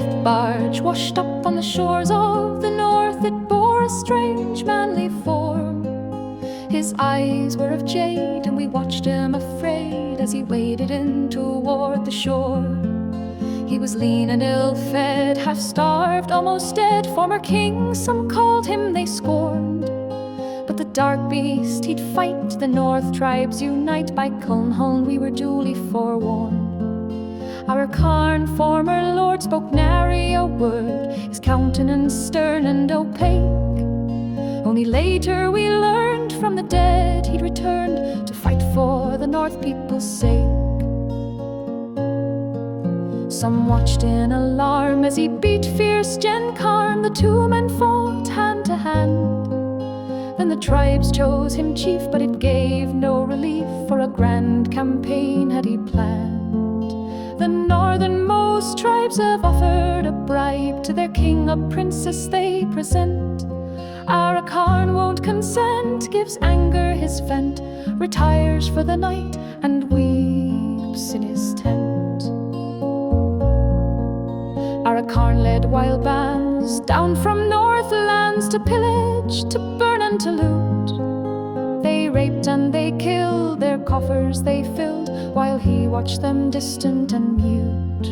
death-barge washed up on the shores of the north. It bore a strange manly form. His eyes were of jade, and we watched him afraid as he waded in toward the shore. He was lean and ill-fed, half-starved, almost dead. Former king, some called him, they scorned. But the darkbeast, he'd fight. The north tribes unite. By Kuln Holn we were duly forewarned. Ara-Karn, former lord, spoke nary a word, his countenance stern and opaque. Only later we learned from the dead he'd returned to fight for the north people's sake. Some watched in alarm as he beat fierce Gen-Karn. The two men fought hand to hand. Then the tribes chose him chief, but it gave no relief, for a grand campaign had he planned. The Northernmost tribes have offered a bribe to their king, a princess they present. Ara-Karn won't consent, gives anger his vent, retires for the night and weeps in his tent. Ara-Karn led wild bands down from northlands to pillage, to burn and to loot. They raped and they killed, their coffers they filled, while he watched them distant and mute.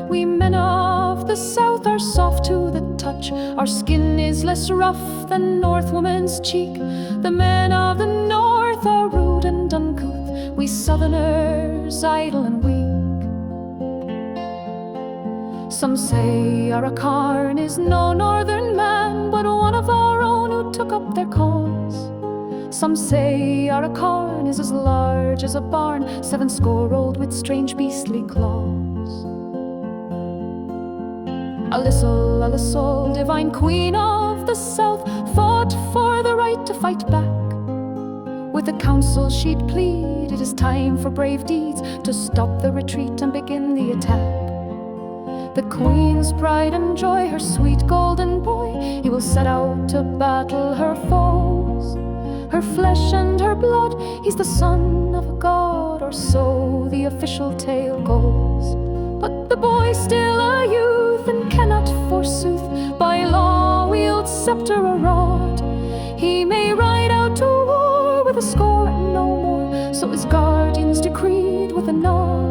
We men of the south are soft to the touch, our skin is less rough than north woman's cheek. The men of the north are rude and uncouth, we southerners idle and weak. Some say Ara-Karn is no northern man, but one of our own who took up their cause. Some say Ara-Karn is as large as a barn, 70 with strange beastly claws. Alyssal, divine queen of the south, fought for the right to fight back. With the council she'd plead, it is time for brave deeds, to stop the retreat and begin the attack. The queen's pride and joy, her sweet golden boy, he will set out to battle her foes. Her flesh and her blood, he's the son of a god, or so the official tale goes. But the boy's still a youth, and cannot forsooth by law wield scepter or rod. He may ride out to war with a score and no more, so his guardians decreed with a nod.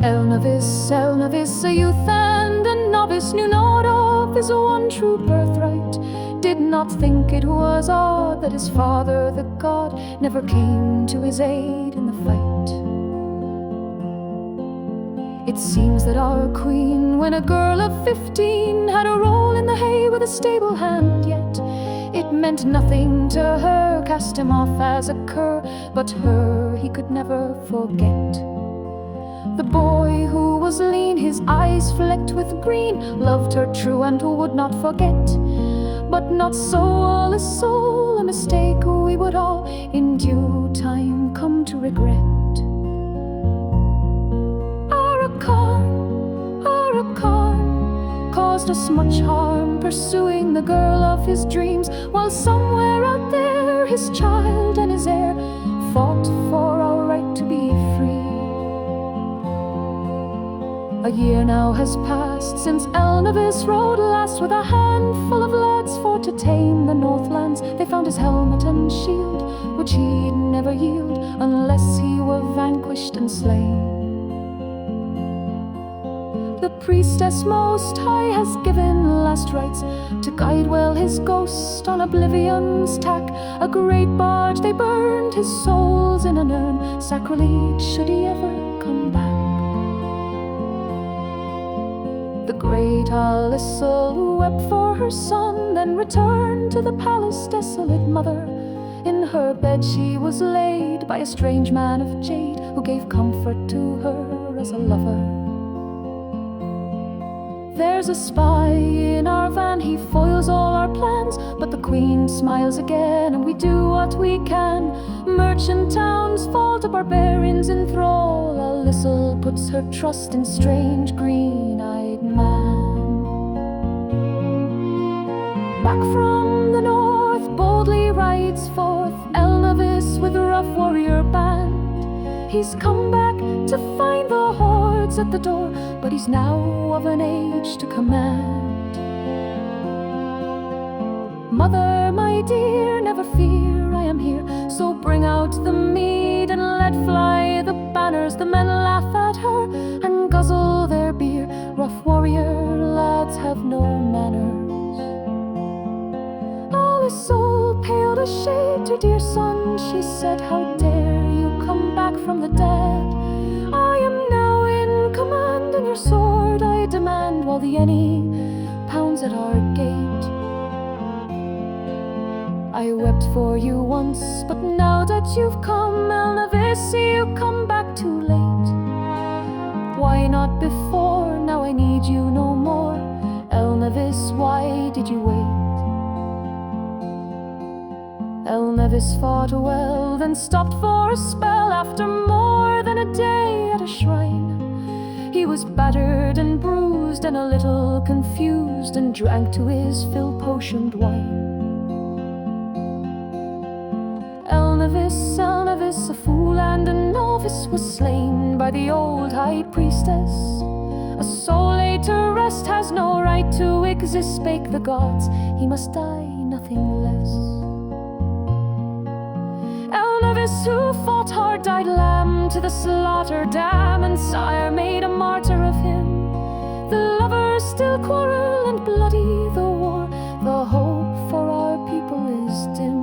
Elnavis, a youth and a novice, knew not of his one true birthright. Did not think it was odd that his father, the god, never came to his aid in the fight. It seems that our queen, when a girl of 15, had a roll in the hay with a stable hand, yet it meant nothing to her, cast him off as a cur, but her he could never forget. The boy who was lean, his eyes flecked with green, loved her true and would not forget. But not so all is soul, a mistake we would all in due time come to regret. Ara-Karn caused us much harm, pursuing the girl of his dreams, while somewhere out there his child and his heir fought for our right to be free. A year now has passed since Elnavis rode last with a handful of lads for to tame the Northlands. They found his helmet and shield, which he'd never yield unless he were vanquished and slain. The priestess most high has given last rites to guide well his ghost on oblivion's tack. A great barge they burned his souls in an urn, sacrilege should he ever come back. The great Alyssal wept for her son, then returned to the palace, desolate mother. In her bed she was laid by a strange man of jade, who gave comfort to her as a lover. There's a spy in our van, he foils all our plans, but the queen smiles again, and we do what we can. Merchant towns fall to barbarians in thrall. Alyssal puts her trust in strange green-eyed man. Back from the north boldly rides forth Elnavis with a rough warrior band. He's come back to find the hordes at the door, but he's now of an age to command. Mother, my dear, never fear, I am here. So bring out the mead and let fly the banners. The men laugh at her and guzzle their beer. Rough warrior lads have no manners. All is so pale to shade to dear son, she said, how dare you come back from the dead? I am now in command, and your sword I demand, while the enemy pounds at our gate. I wept for you once, but now that you've come, Elnavis, you come back too late. Why not before? Now I need you no more. Elnavis, why did you wait? Elnavis fought well, then stopped for a spell. After more than a day at a shrine, he was battered and bruised and a little confused, and drank to his fill potioned wine. Elnavis, a fool and a novice, was slain by the old high priestess. A soul laid to rest has no right to exist, spake the gods, he must die, nothing less. Elnavis, who fought hard, died lamb to the slaughter dam, and sire made a martyr of him. The lovers still quarrel and bloody the war, the hope for our people is dim.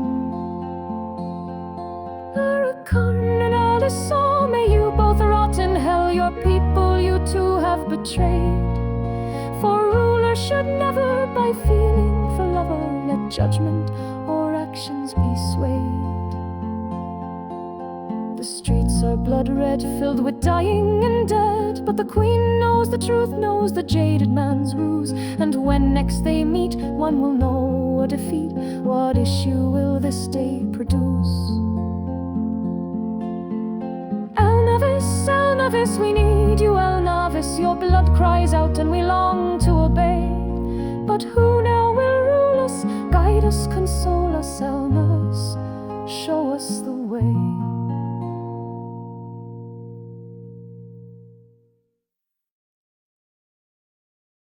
Ara-Karn and Alice, may you both rot in hell, your people you too have betrayed. For ruler should never by feeling for lover let judgment or actions be swayed. The streets are blood red, filled with dying and dead, but the queen knows the truth, knows the jaded man's ruse, and when next they meet, one will know a defeat. What issue will this day produce? Elnavis, we need you, Elnavis, your blood cries out and we long to obey. But who now will rule us, guide us, console us, Elnavis, show us the way.